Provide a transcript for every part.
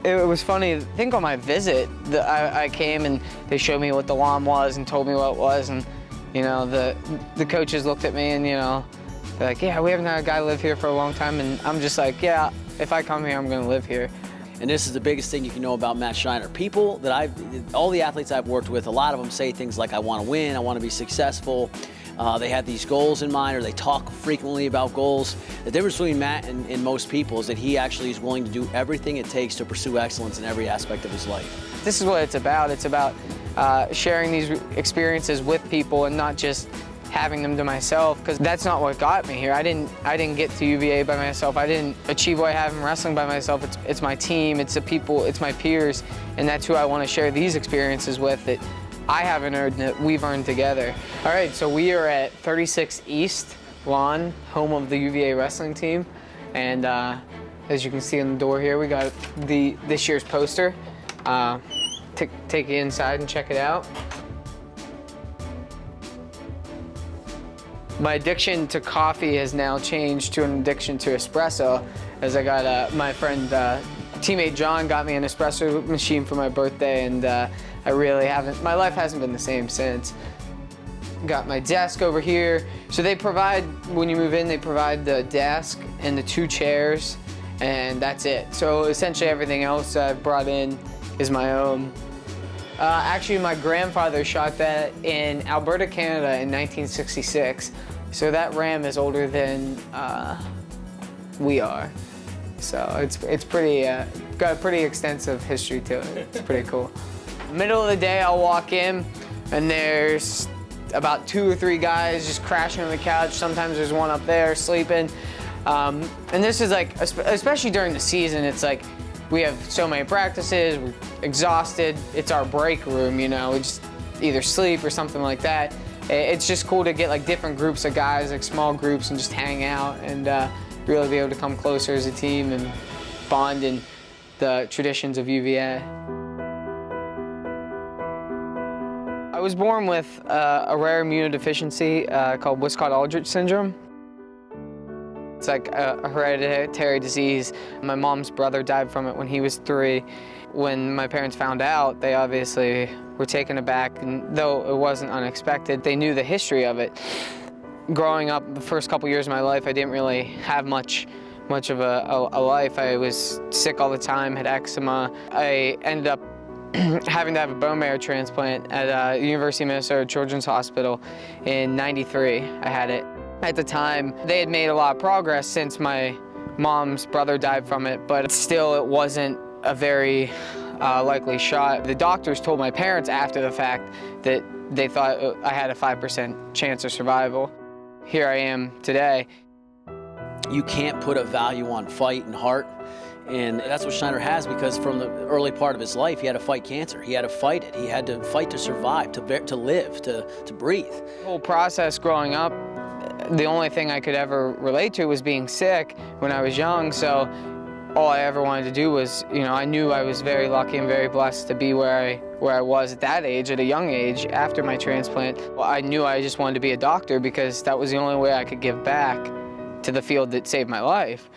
It was funny, I think on my visit, I came and they showed me what the lawn was and told me what it was, and you know, the coaches looked at me and, you know, they're like, yeah, we haven't had a guy live here for a long time, and I'm just like, yeah, if I come here, I'm gonna live here. And this is the biggest thing you can know about Matt Snyder. People that all the athletes I've worked with, a lot of them say things like, I want to win, I want to be successful. They have these goals in mind, or they talk frequently about goals. The difference between Matt and most people is that he actually is willing to do everything it takes to pursue excellence in every aspect of his life. This is what it's about. It's about sharing these experiences with people and not just having them to myself, because that's not what got me here. I didn't get to UVA by myself. I didn't achieve what I have in wrestling by myself. It's my team, it's the people, it's my peers, and that's who I want to share these experiences with that I haven't earned, that we've earned together. All right, so we are at 36 East Lawn, home of the UVA wrestling team, and as you can see on the door here, we got this year's poster. Take you inside and check it out. My addiction to coffee has now changed to an addiction to espresso, as I got my friend, teammate John got me an espresso machine for my birthday, and I really haven't, my life hasn't been the same since. Got my desk over here. So they provide, when you move in, they provide the desk and the 2 chairs, and that's it. So essentially everything else I've brought in is my own. Actually, my grandfather shot that in Alberta, Canada in 1966. So that ram is older than we are. So it's pretty, got a pretty extensive history to it. It's pretty cool. Middle of the day, I'll walk in and there's about 2 or 3 guys just crashing on the couch. Sometimes there's one up there sleeping. And this is like, especially during the season, it's like, we have so many practices, we're exhausted. It's our break room, you know, we just either sleep or something like that. It's just cool to get like different groups of guys, like small groups, and just hang out and really be able to come closer as a team and bond in the traditions of UVA. I was born with a rare immunodeficiency called Wiskott-Aldrich syndrome. It's like a hereditary disease. My mom's brother died from it when he was 3. When my parents found out, they obviously were taken aback, and though it wasn't unexpected, they knew the history of it. Growing up, the first couple years of my life, I didn't really have much of a life. I was sick all the time, had eczema. I ended up having to have a bone marrow transplant at University of Minnesota Children's Hospital in '93. I had it. At the time, they had made a lot of progress since my mom's brother died from it, but still it wasn't a very likely shot. The doctors told my parents after the fact that they thought I had a 5% chance of survival. Here I am today. You can't put a value on fight and heart, and that's what Snyder has, because from the early part of his life, he had to fight cancer. He had to fight it. He had to fight to survive, to live, to breathe. The whole process growing up, the only thing I could ever relate to was being sick when I was young, so all I ever wanted to do was, you know, I knew I was very lucky and very blessed to be where I was at that age, at a young age, after my transplant. Well, I knew I just wanted to be a doctor because that was the only way I could give back to the field that saved my life.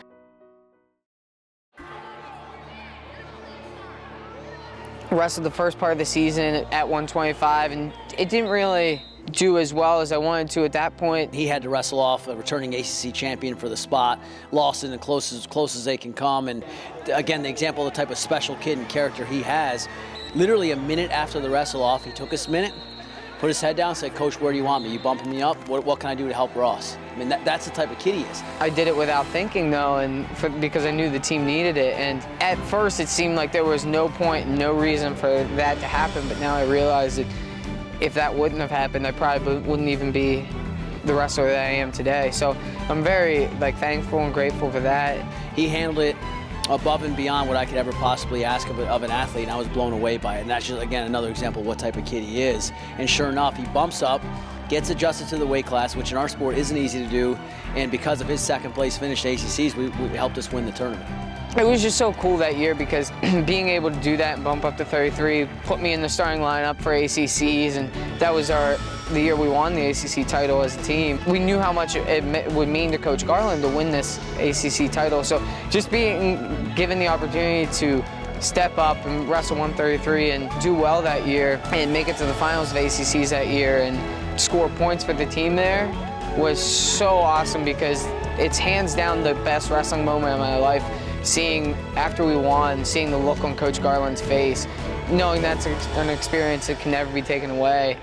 Wrestled the first part of the season at 125, and it didn't really do as well as I wanted to at that point. He had to wrestle off a returning ACC champion for the spot, lost in the close as they can come, and again, the example of the type of special kid and character he has. Literally a minute after the wrestle off, he took his minute, put his head down, said, "Coach, where do you want me? You bumping me up? What can I do to help Ross?" I mean, that's the type of kid he is. I did it without thinking, though, and because I knew the team needed it. And at first, it seemed like there was no point, no reason for that to happen. But now I realize that if that wouldn't have happened, I probably wouldn't even be the wrestler that I am today. So I'm very thankful and grateful for that. He handled it above and beyond what I could ever possibly ask of an athlete, and I was blown away by it. And that's just, again, another example of what type of kid he is. And sure enough, he bumps up, gets adjusted to the weight class, which in our sport isn't easy to do, and because of his second place finish at ACCs, we helped us win the tournament. It was just so cool that year because being able to do that and bump up to 33 put me in the starting lineup for ACCs, and that was the year we won the ACC title as a team. We knew how much it would mean to Coach Garland to win this ACC title, so just being given the opportunity to step up and wrestle 133 and do well that year and make it to the finals of ACCs that year and score points for the team there was so awesome, because it's hands down the best wrestling moment of my life. Seeing, after we won, seeing the look on Coach Garland's face, knowing that's an experience that can never be taken away.